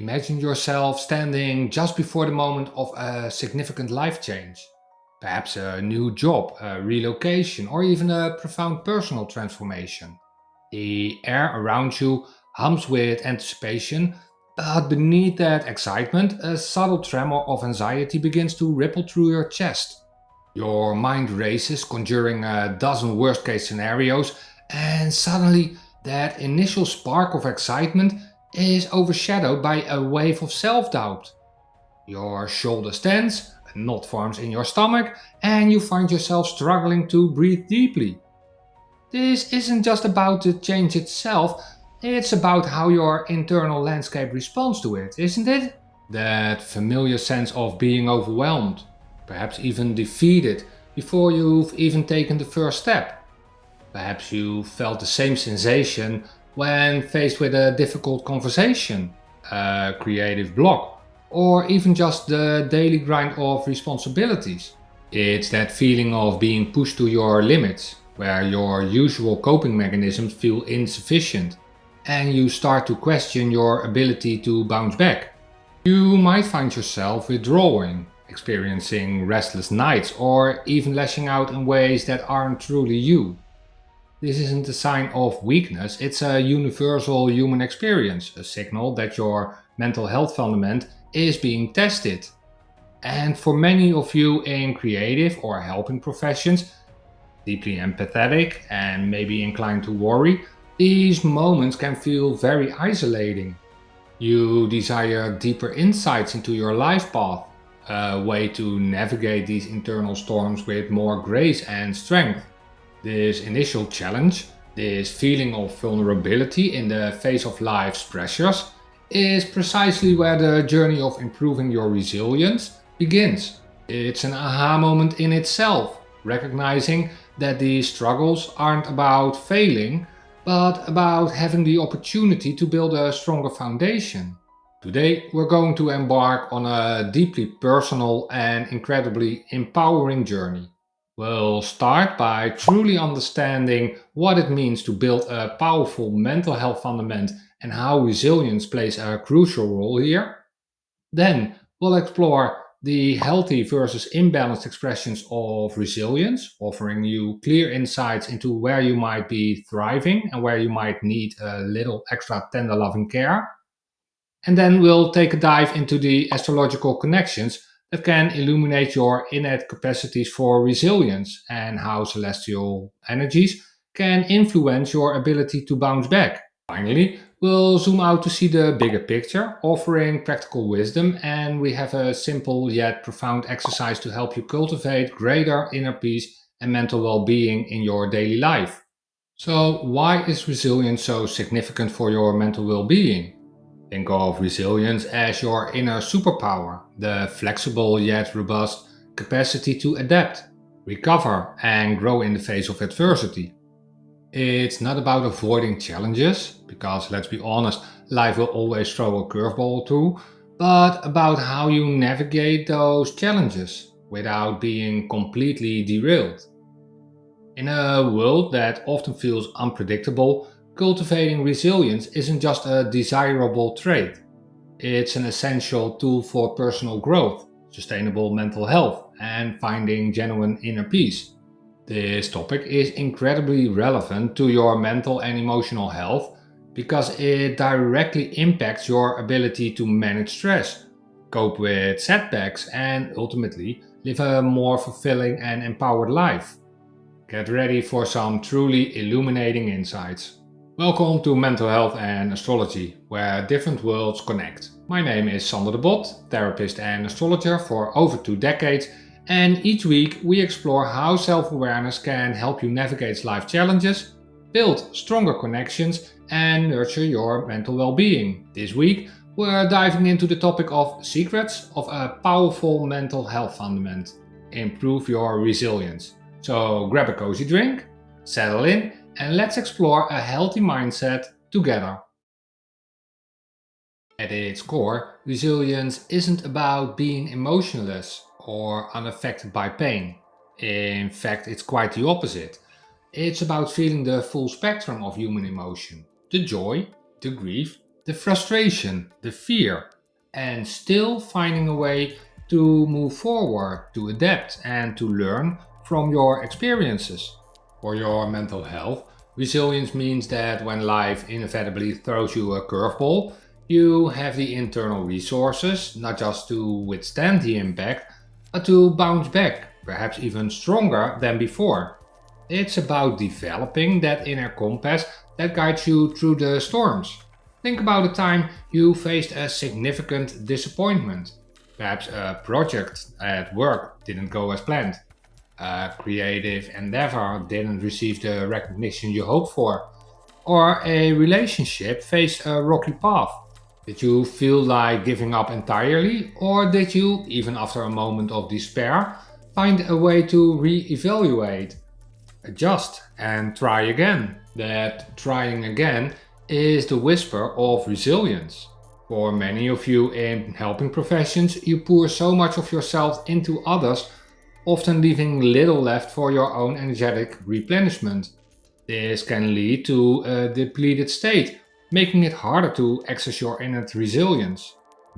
Imagine yourself standing just before the moment of a significant life change. Perhaps a new job, a relocation, or even a profound personal transformation. The air around you hums with anticipation, but beneath that excitement, a subtle tremor of anxiety begins to ripple through your chest. Your mind races, conjuring a dozen worst case scenarios, and suddenly that initial spark of excitement is overshadowed by a wave of self doubt. Your shoulders tense, a knot forms in your stomach, and you find yourself struggling to breathe deeply. This isn't just about the change itself, it's about how your internal landscape responds to it, isn't it? That familiar sense of being overwhelmed, perhaps even defeated, before you've even taken the first step. Perhaps you felt the same sensation when faced with a difficult conversation, a creative block, or even just the daily grind of responsibilities. It's that feeling of being pushed to your limits, where your usual coping mechanisms feel insufficient, and you start to question your ability to bounce back. You might find yourself withdrawing, experiencing restless nights, or even lashing out in ways that aren't truly you. This isn't a sign of weakness, it's a universal human experience, a signal that your mental health fundament is being tested. And for many of you in creative or helping professions, deeply empathetic and maybe inclined to worry, these moments can feel very isolating. You desire deeper insights into your life path, a way to navigate these internal storms with more grace and strength. This initial challenge, this feeling of vulnerability in the face of life's pressures, is precisely where the journey of improving your resilience begins. It's an aha moment in itself, recognizing that these struggles aren't about failing, but about having the opportunity to build a stronger foundation. Today, we're going to embark on a deeply personal and incredibly empowering journey. We'll start by truly understanding what it means to build a powerful mental health fundament and how resilience plays a crucial role here. Then we'll explore the healthy versus imbalanced expressions of resilience, offering you clear insights into where you might be thriving and where you might need a little extra tender loving care. And then we'll take a dive into the astrological connections that can illuminate your innate capacities for resilience and how celestial energies can influence your ability to bounce back. Finally, we'll zoom out to see the bigger picture, offering practical wisdom, and we have a simple yet profound exercise to help you cultivate greater inner peace and mental well being in your daily life. So, why is resilience so significant for your mental well being? Think of resilience as your inner superpower, the flexible yet robust capacity to adapt, recover, and grow in the face of adversity. It's not about avoiding challenges, because let's be honest, life will always throw a curveball too, but about how you navigate those challenges without being completely derailed. In a world that often feels unpredictable, cultivating resilience isn't just a desirable trait, it's an essential tool for personal growth, sustainable mental health, and finding genuine inner peace. This topic is incredibly relevant to your mental and emotional health because it directly impacts your ability to manage stress, cope with setbacks, and ultimately live a more fulfilling and empowered life. Get ready for some truly illuminating insights. Welcome to Mental Health and Astrology, where different worlds connect. My name is Sander de Bot, therapist and astrologer for over 2 decades, and each week we explore how self-awareness can help you navigate life challenges, build stronger connections, and nurture your mental well-being. This week, we're diving into the topic of secrets of a powerful mental health fundament. Improve your resilience. So grab a cozy drink, settle in, and let's explore a healthy mindset together. At its core, resilience isn't about being emotionless or unaffected by pain. In fact, it's quite the opposite. It's about feeling the full spectrum of human emotion, the joy, the grief, the frustration, the fear, and still finding a way to move forward, to adapt, and to learn from your experiences. For your mental health, resilience means that when life inevitably throws you a curveball, you have the internal resources not just to withstand the impact, but to bounce back, perhaps even stronger than before. It's about developing that inner compass that guides you through the storms. Think about a time you faced a significant disappointment. Perhaps a project at work didn't go as planned. A creative endeavor didn't receive the recognition you hoped for. Or a relationship faced a rocky path. Did you feel like giving up entirely? Or did you, even after a moment of despair, find a way to re-evaluate, adjust, and try again? That trying again is the whisper of resilience. For many of you in helping professions, you pour so much of yourself into others, often leaving little left for your own energetic replenishment. This can lead to a depleted state, making it harder to access your innate resilience.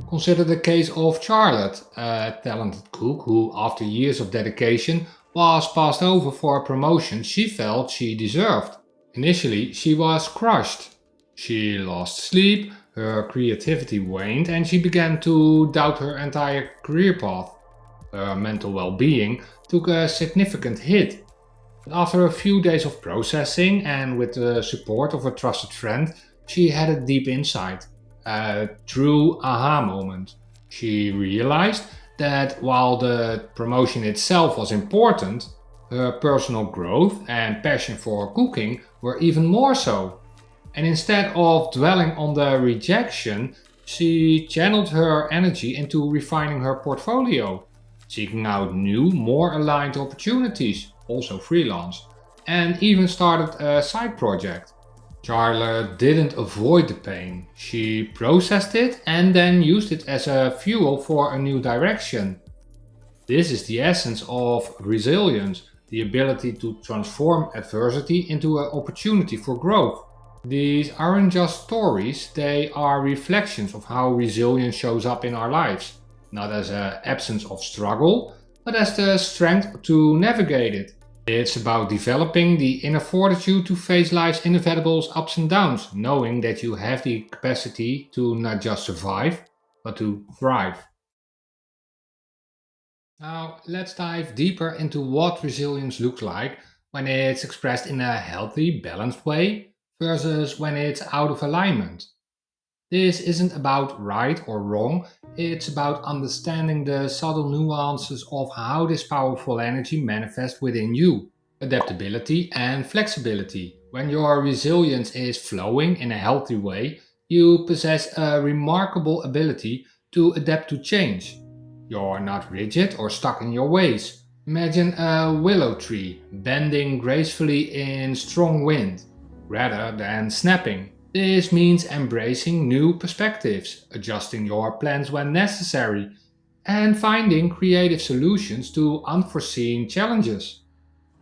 Consider the case of Charlotte, a talented cook who, after years of dedication, was passed over for a promotion she felt she deserved. Initially, she was crushed. She lost sleep, her creativity waned, and she began to doubt her entire career path. Her mental well being took a significant hit. But after a few days of processing and with the support of a trusted friend, she had a deep insight, a true aha moment. She realized that while the promotion itself was important, her personal growth and passion for cooking were even more so. And instead of dwelling on the rejection, she channeled her energy into refining her portfolio, seeking out new, more aligned opportunities, also freelance, and even started a side project. Charlotte didn't avoid the pain, she processed it and then used it as a fuel for a new direction. This is the essence of resilience, the ability to transform adversity into an opportunity for growth. These aren't just stories, they are reflections of how resilience shows up in our lives, not as an absence of struggle, but as the strength to navigate it. It's about developing the inner fortitude to face life's inevitable ups and downs, knowing that you have the capacity to not just survive, but to thrive. Now, let's dive deeper into what resilience looks like when it's expressed in a healthy, balanced way versus when it's out of alignment. This isn't about right or wrong, it's about understanding the subtle nuances of how this powerful energy manifests within you. Adaptability and flexibility. When your resilience is flowing in a healthy way, you possess a remarkable ability to adapt to change. You're not rigid or stuck in your ways. Imagine a willow tree bending gracefully in strong wind rather than snapping. This means embracing new perspectives, adjusting your plans when necessary, and finding creative solutions to unforeseen challenges.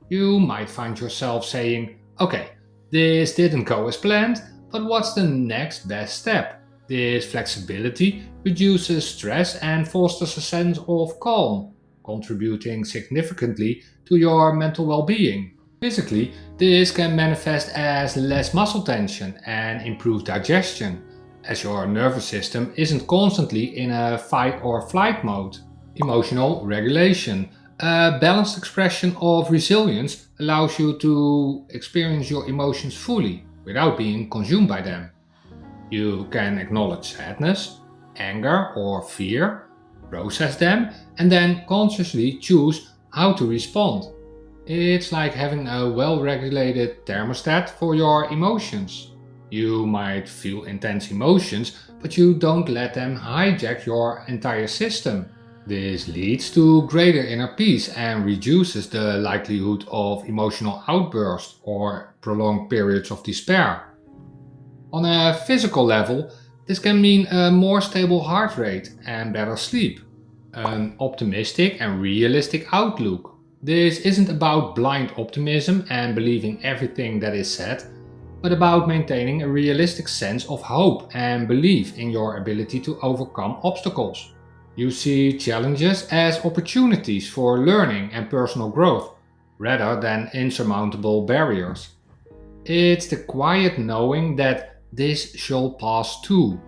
You might find yourself saying, okay, this didn't go as planned, but what's the next best step? This flexibility reduces stress and fosters a sense of calm, contributing significantly to your mental well being. Physically, this can manifest as less muscle tension and improved digestion, as your nervous system isn't constantly in a fight or flight mode. Emotional regulation. A balanced expression of resilience allows you to experience your emotions fully without being consumed by them. You can acknowledge sadness, anger, or fear, process them, and then consciously choose how to respond. It's like having a well regulated thermostat for your emotions. You might feel intense emotions, but you don't let them hijack your entire system. This leads to greater inner peace and reduces the likelihood of emotional outbursts or prolonged periods of despair. On a physical level, this can mean a more stable heart rate and better sleep, an optimistic and realistic outlook. This isn't about blind optimism and believing everything that is said. but about maintaining a realistic sense of hope and belief in your ability to overcome obstacles. You see challenges as opportunities for learning and personal growth rather than insurmountable barriers. It's the quiet knowing that this shall pass too.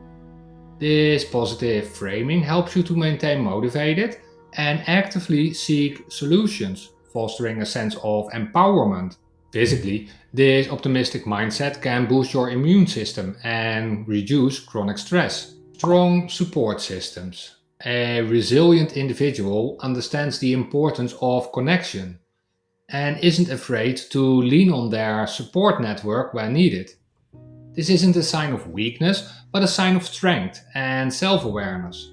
This positive framing helps you to maintain motivated and actively seek solutions, fostering a sense of empowerment. Physically, this optimistic mindset can boost your immune system and reduce chronic stress. Strong support systems. A resilient individual understands the importance of connection and isn't afraid to lean on their support network when needed. This isn't a sign of weakness, but a sign of strength and self awareness.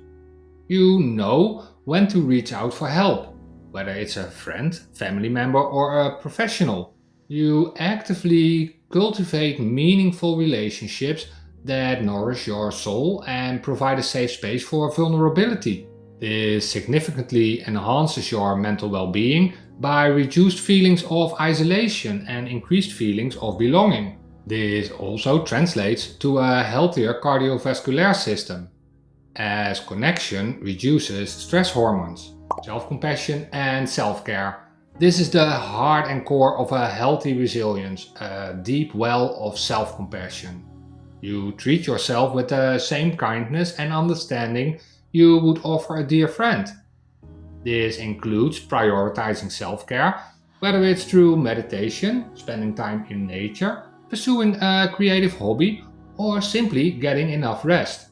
You know when to reach out for help, whether it's a friend, family member, or a professional. You actively cultivate meaningful relationships that nourish your soul and provide a safe space for vulnerability. This significantly enhances your mental well being by reduced feelings of isolation and increased feelings of belonging. This also translates to a healthier cardiovascular system, as connection reduces stress hormones, self compassion, and self care. This is the heart and core of a healthy resilience, a deep well of self compassion. You treat yourself with the same kindness and understanding you would offer a dear friend. This includes prioritizing self care, whether it's through meditation, spending time in nature, pursuing a creative hobby, or simply getting enough rest.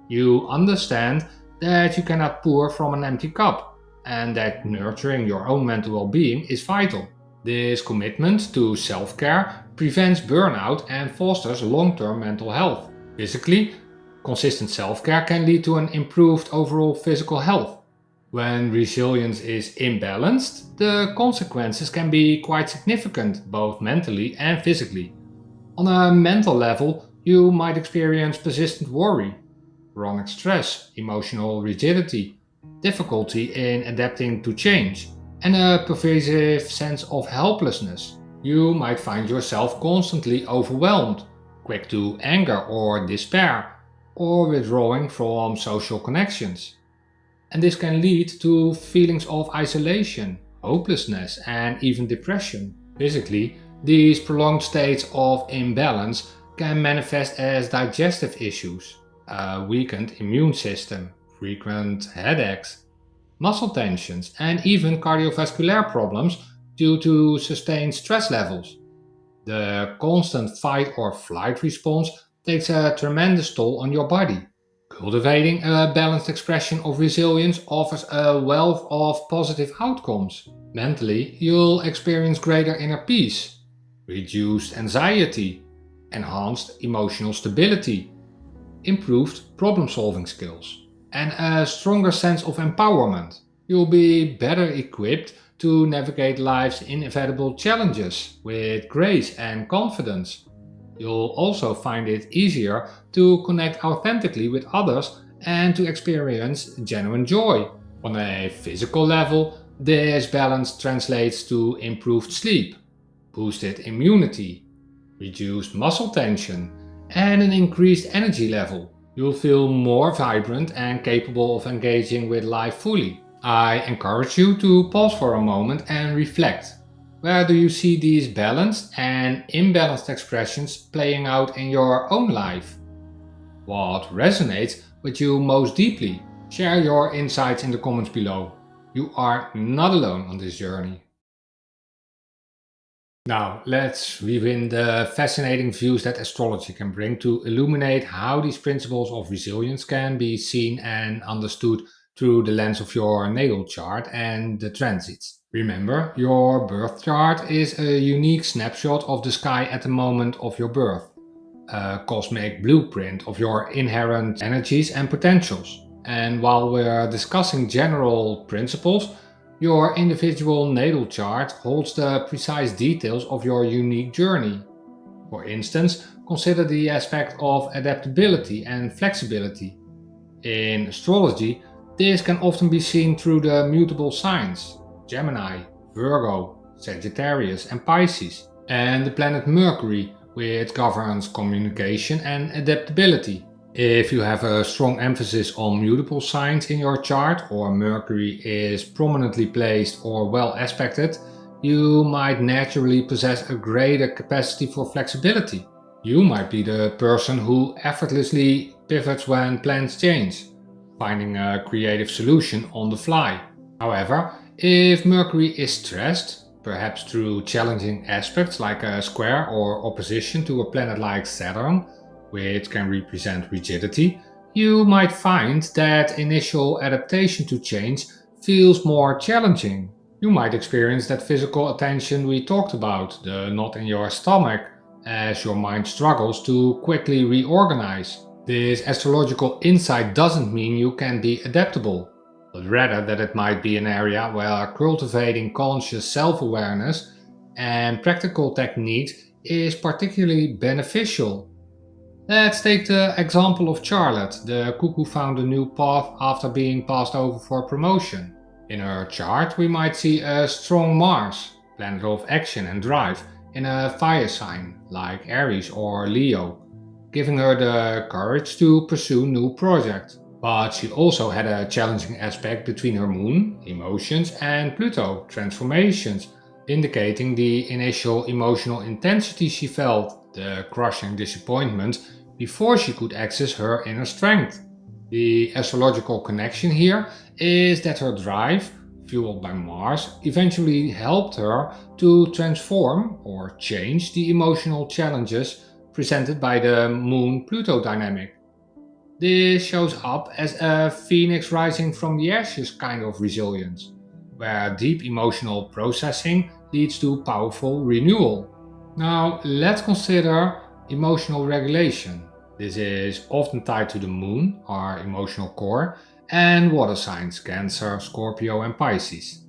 You understand that you cannot pour from an empty cup and that nurturing your own mental well being is vital. This commitment to self care prevents burnout and fosters long term mental health. Physically, consistent self care can lead to an improved overall physical health. When resilience is imbalanced, the consequences can be quite significant, both mentally and physically. On a mental level, you might experience persistent worry, chronic stress, emotional rigidity, difficulty in adapting to change, and a pervasive sense of helplessness. You might find yourself constantly overwhelmed, quick to anger or despair, or withdrawing from social connections. And this can lead to feelings of isolation, hopelessness, and even depression. Physically, these prolonged states of imbalance can manifest as digestive issues, a weakened immune system, frequent headaches, muscle tensions, and even cardiovascular problems due to sustained stress levels. The constant fight or flight response takes a tremendous toll on your body. Cultivating a balanced expression of resilience offers a wealth of positive outcomes. Mentally, you'll experience greater inner peace, reduced anxiety, enhanced emotional stability, improved problem solving skills, and a stronger sense of empowerment. You'll be better equipped to navigate life's inevitable challenges with grace and confidence. You'll also find it easier to connect authentically with others and to experience genuine joy. On a physical level, this balance translates to improved sleep, boosted immunity, reduced muscle tension, and an increased energy level. You'll feel more vibrant and capable of engaging with life fully. I encourage you to pause for a moment and reflect. Where do you see these balanced and imbalanced expressions playing out in your own life? What resonates with you most deeply? Share your insights in the comments below. You are not alone on this journey. Now, let's rewind the fascinating views that astrology can bring to illuminate how these principles of resilience can be seen and understood through the lens of your natal chart and the transits. Remember, your birth chart is a unique snapshot of the sky at the moment of your birth, a cosmic blueprint of your inherent energies and potentials. And while we're discussing general principles, your individual natal chart holds the precise details of your unique journey. For instance, consider the aspect of adaptability and flexibility. In astrology, this can often be seen through the mutable signs Gemini, Virgo, Sagittarius, and Pisces, and the planet Mercury, which governs communication and adaptability. If you have a strong emphasis on mutable signs in your chart, or Mercury is prominently placed or well aspected, you might naturally possess a greater capacity for flexibility. You might be the person who effortlessly pivots when plans change, finding a creative solution on the fly. However, if Mercury is stressed, perhaps through challenging aspects like a square or opposition to a planet like Saturn, which can represent rigidity, you might find that initial adaptation to change feels more challenging. You might experience that physical attention we talked about, the knot in your stomach, as your mind struggles to quickly reorganize. This astrological insight doesn't mean you can be adaptable, but rather that it might be an area where cultivating conscious self awareness and practical techniques is particularly beneficial. Let's take the example of Charlotte. The cuckoo found a new path after being passed over for promotion. In her chart, we might see a strong Mars, planet of action and drive, in a fire sign like Aries or Leo, giving her the courage to pursue new projects. But she also had a challenging aspect between her moon, emotions, and Pluto, transformations, indicating the initial emotional intensity she felt, the crushing disappointment, before she could access her inner strength. The astrological connection here is that her drive, fueled by Mars, eventually helped her to transform or change the emotional challenges presented by the Moon Pluto dynamic. This shows up as a phoenix rising from the ashes kind of resilience, where deep emotional processing leads to powerful renewal. Now, let's consider emotional regulation. This is often tied to the moon, our emotional core, and water signs Cancer, Scorpio, and Pisces,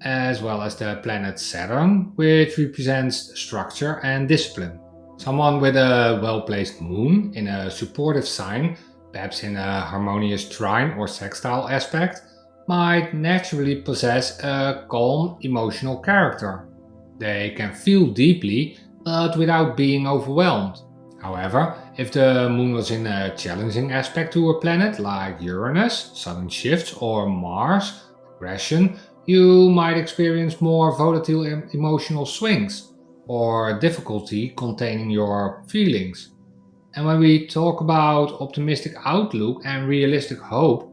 as well as the planet Saturn, which represents structure and discipline. Someone with a well placed moon in a supportive sign, perhaps in a harmonious trine or sextile aspect, might naturally possess a calm emotional character. They can feel deeply, but without being overwhelmed. However, if the moon was in a challenging aspect to a planet like Uranus, sudden shifts, or Mars, aggression, you might experience more volatile emotional swings or difficulty containing your feelings. And when we talk about optimistic outlook and realistic hope,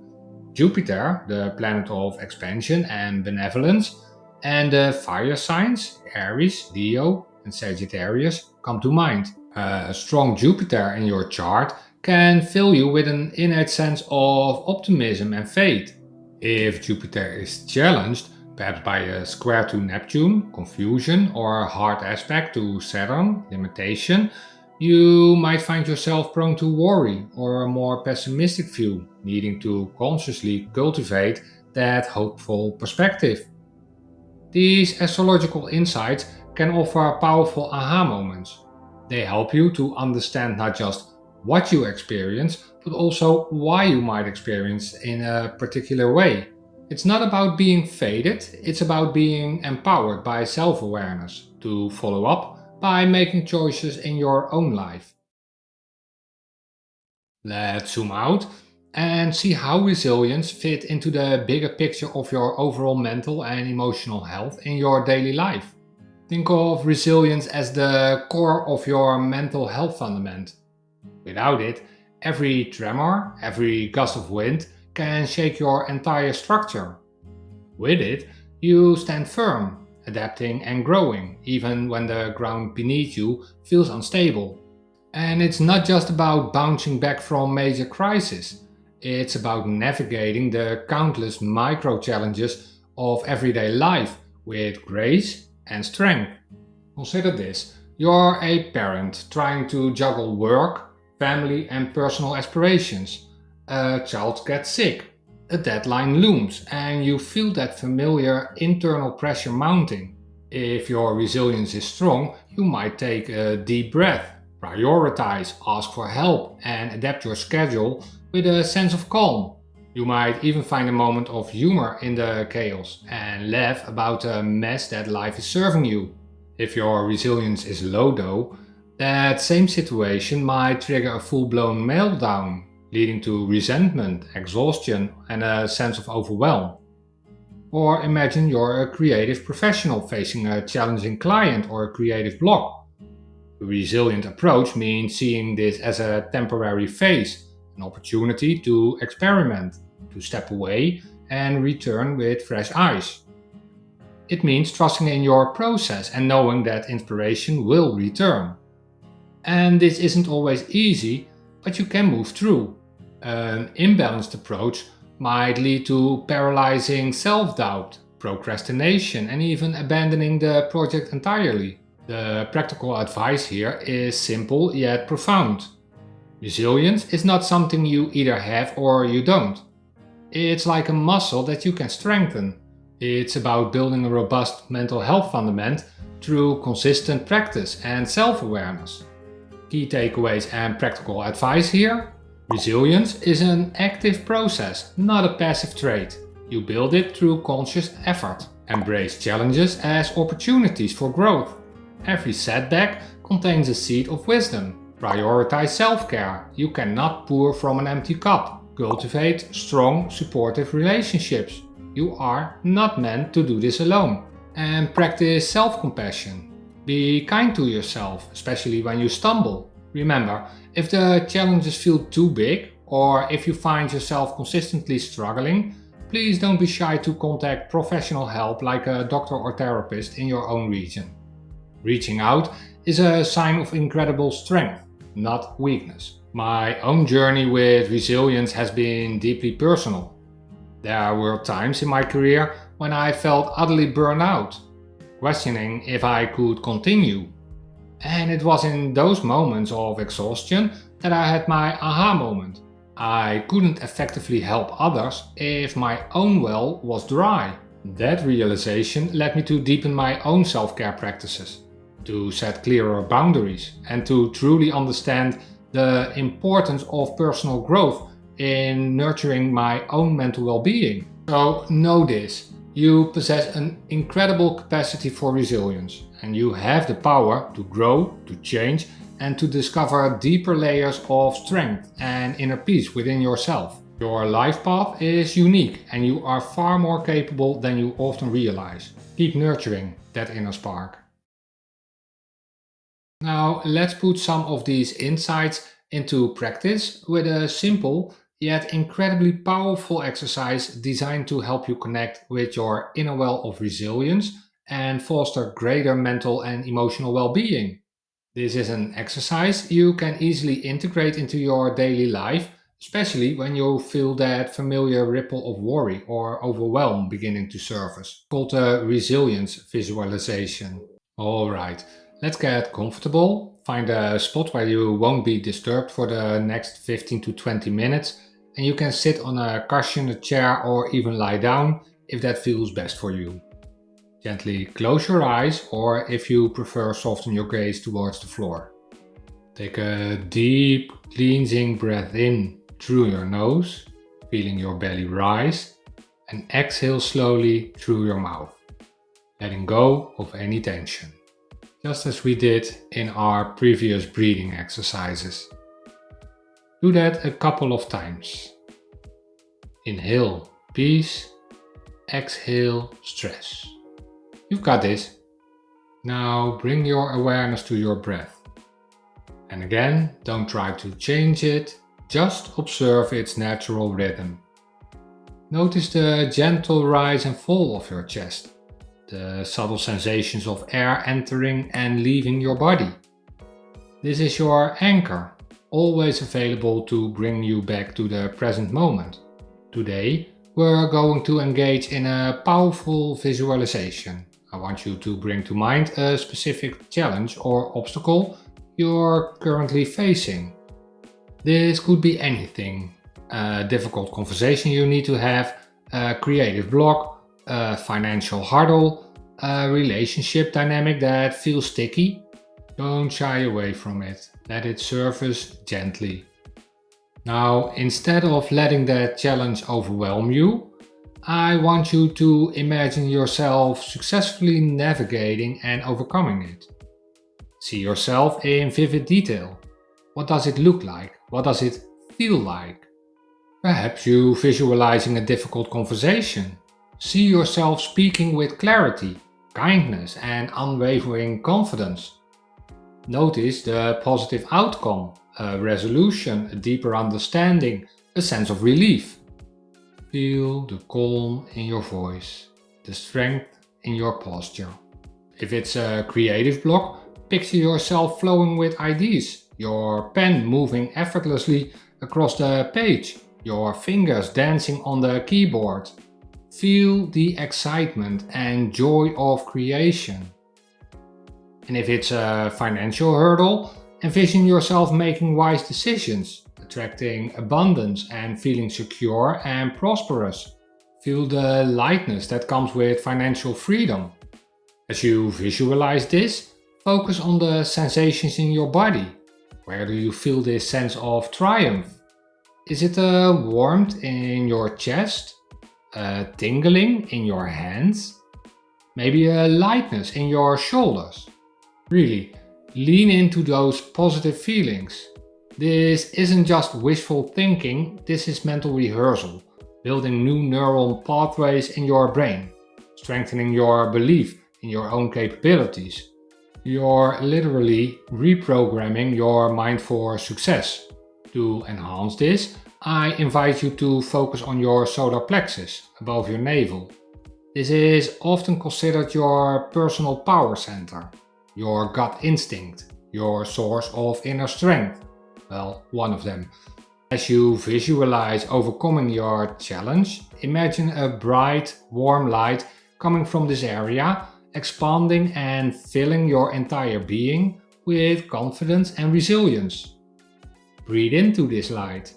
Jupiter, the planet of expansion and benevolence, and the fire signs, Aries, Leo, and Sagittarius, come to mind. A strong Jupiter in your chart can fill you with an innate sense of optimism and faith. If Jupiter is challenged, perhaps by a square to Neptune, confusion, or a hard aspect to Saturn, limitation, you might find yourself prone to worry or a more pessimistic view, needing to consciously cultivate that hopeful perspective. These astrological insights can offer powerful aha moments. They help you to understand not just what you experience, but also why you might experience in a particular way. It's not about being fated, it's about being empowered by self awareness to follow up by making choices in your own life. Let's zoom out and see how resilience fit into the bigger picture of your overall mental and emotional health in your daily life. Think of resilience as the core of your mental health fundament. Without it, every tremor, every gust of wind can shake your entire structure. With it, you stand firm, adapting and growing, even when the ground beneath you feels unstable. And it's not just about bouncing back from major crises, it's about navigating the countless micro challenges of everyday life with grace and strength. Consider this: you're a parent trying to juggle work, family, and personal aspirations. A child gets sick, a deadline looms, and you feel that familiar internal pressure mounting. If your resilience is strong, you might take a deep breath, prioritize, ask for help, and adapt your schedule with a sense of calm. You might even find a moment of humor in the chaos and laugh about the mess that life is serving you. If your resilience is low, though, That same situation might trigger a full-blown meltdown, leading to resentment, exhaustion, and a sense of overwhelm. Or imagine you're a creative professional facing a challenging client or a creative block. A resilient approach means seeing this as a temporary phase, an opportunity to experiment, to step away and return with fresh eyes. It means trusting in your process and knowing that inspiration will return. And this isn't always easy, but you can move through. An imbalanced approach might lead to paralyzing self doubt, procrastination, and even abandoning the project entirely. The practical advice here is simple yet profound. Resilience is not something you either have or you don't. It's like a muscle that you can strengthen. It's about building a robust mental health fundament through consistent practice and self awareness. Key takeaways and practical advice here. Resilience is an active process, not a passive trait. You build it through conscious effort. Embrace challenges as opportunities for growth. Every setback contains a seed of wisdom. Prioritize self-care. You cannot pour from an empty cup. Cultivate strong, supportive relationships. You are not meant to do this alone. And practice self-compassion. Be kind to yourself, especially when you stumble. Remember, if the challenges feel too big, or if you find yourself consistently struggling, please don't be shy to contact professional help like a doctor or therapist in your own region. Reaching out is a sign of incredible strength, not weakness. My own journey with resilience has been deeply personal. There were times in my career when I felt utterly burned out, questioning if I could continue. And it was in those moments of exhaustion that I had my aha moment. I couldn't effectively help others if my own well was dry. That realization led me to deepen my own self-care practices, to set clearer boundaries, and to truly understand the importance of personal growth in nurturing my own mental well-being. So know this, you possess an incredible capacity for resilience, and you have the power to grow, to change, and to discover deeper layers of strength and inner peace within yourself. Your life path is unique, and you are far more capable than you often realize. Keep nurturing that inner spark. Now, let's put some of these insights into practice with a simple yet incredibly powerful exercise designed to help you connect with your inner well of resilience and foster greater mental and emotional well being. This is an exercise you can easily integrate into your daily life, especially when you feel that familiar ripple of worry or overwhelm beginning to surface, called a resilience visualization. Alright, let's get comfortable. Find a spot where you won't be disturbed for the next 15 to 20 minutes, and you can sit on a cushion, a chair, or even lie down if that feels best for you. Gently close your eyes, or if you prefer, soften your gaze towards the floor. Take a deep, cleansing breath in through your nose, feeling your belly rise, and exhale slowly through your mouth, letting go of any tension, just as we did in our previous breathing exercises. Do that a couple of times. Inhale peace, exhale stress. You've got this. Now bring your awareness to your breath. And again, don't try to change it, just observe its natural rhythm. Notice the gentle rise and fall of your chest, the subtle sensations of air entering and leaving your body. This is your anchor, always available to bring you back to the present moment. Today, we're going to engage in a powerful visualization. I want you to bring to mind a specific challenge or obstacle you're currently facing. This could be anything: a difficult conversation you need to have, a creative block, a financial hurdle, a relationship dynamic that feels sticky. Don't shy away from it. Let it surface gently. Now, instead of letting that challenge overwhelm you, I want you to imagine yourself successfully navigating and overcoming it. See yourself in vivid detail. What does it look like? What does it feel like? Perhaps you visualizing a difficult conversation. See yourself speaking with clarity, kindness, and unwavering confidence. Notice the positive outcome, a resolution, a deeper understanding, a sense of relief. Feel the calm in your voice, the strength in your posture. If it's a creative block, picture yourself flowing with ideas, your pen moving effortlessly across the page, your fingers dancing on the keyboard. Feel the excitement and joy of creation. And if it's a financial hurdle, envision yourself making wise decisions, attracting abundance and feeling secure and prosperous. Feel the lightness that comes with financial freedom. As you visualize this, focus on the sensations in your body. Where do you feel this sense of triumph? Is it a warmth in your chest? A tingling in your hands? Maybe a lightness in your shoulders? Really, lean into those positive feelings. This isn't just wishful thinking, this is mental rehearsal, building new neural pathways in your brain, strengthening your belief in your own capabilities. You're literally reprogramming your mind for success. To enhance this, I invite you to focus on your solar plexus above your navel. This is often considered your personal power center, your gut instinct, your source of inner strength. Well, one of them. As you visualize overcoming your challenge, imagine a bright, warm light coming from this area, expanding and filling your entire being with confidence and resilience. Breathe into this light.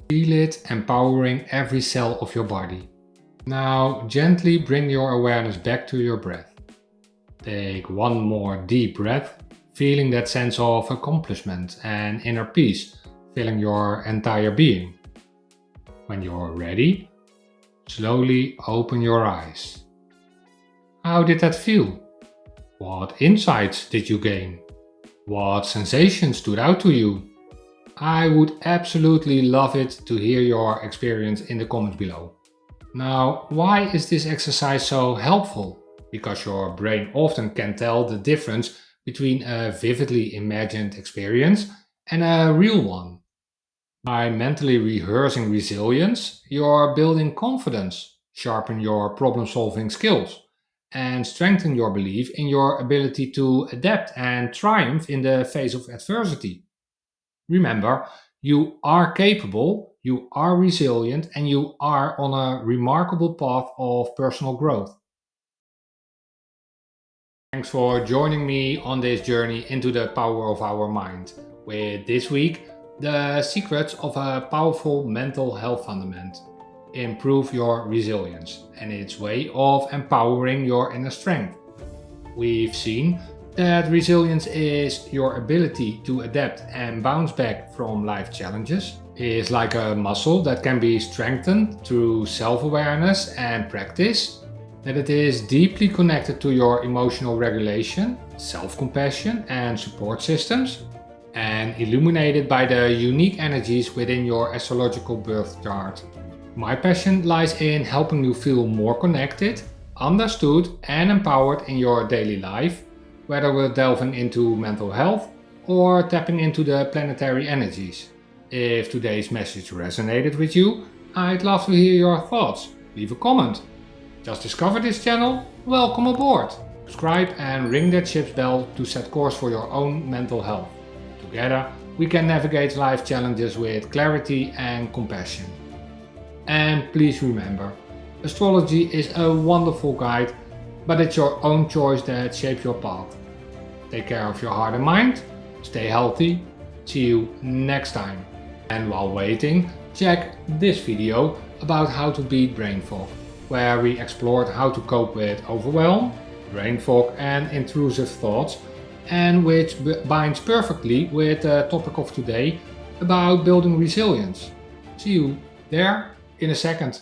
Feel it empowering every cell of your body. Now gently bring your awareness back to your breath. Take one more deep breath, feeling that sense of accomplishment and inner peace filling your entire being. When you're ready, slowly open your eyes. How did that feel? What insights did you gain? What sensations stood out to you? I would absolutely love it to hear your experience in the comments below. Now, why is this exercise so helpful? Because your brain often can tell the difference between a vividly imagined experience and a real one. By mentally rehearsing resilience, you're building confidence, sharpen your problem-solving skills, and strengthen your belief in your ability to adapt and triumph in the face of adversity. Remember, you are capable, you are resilient, and you are on a remarkable path of personal growth. Thanks for joining me on this journey into the power of our mind. With this week, the secrets of a powerful mental health fundament. Improve your resilience and its way of empowering your inner strength. We've seen that resilience is your ability to adapt and bounce back from life challenges. It is like a muscle that can be strengthened through self-awareness and practice. That it is deeply connected to your emotional regulation, self-compassion and support systems, and illuminated by the unique energies within your astrological birth chart. My passion lies in helping you feel more connected, understood and empowered in your daily life, whether we're delving into mental health or tapping into the planetary energies. If today's message resonated with you, I'd love to hear your thoughts. Leave a comment. Just discovered this channel? Welcome aboard! Subscribe and ring that ship's bell to set course for your own mental health. Together, we can navigate life challenges with clarity and compassion. And please remember, astrology is a wonderful guide, but it's your own choice that shapes your path. Take care of your heart and mind, stay healthy, see you next time. And while waiting, check this video about how to beat brain fog, where we explored how to cope with overwhelm, brain fog and intrusive thoughts, and which binds perfectly with the topic of today about building resilience. See you there in a second.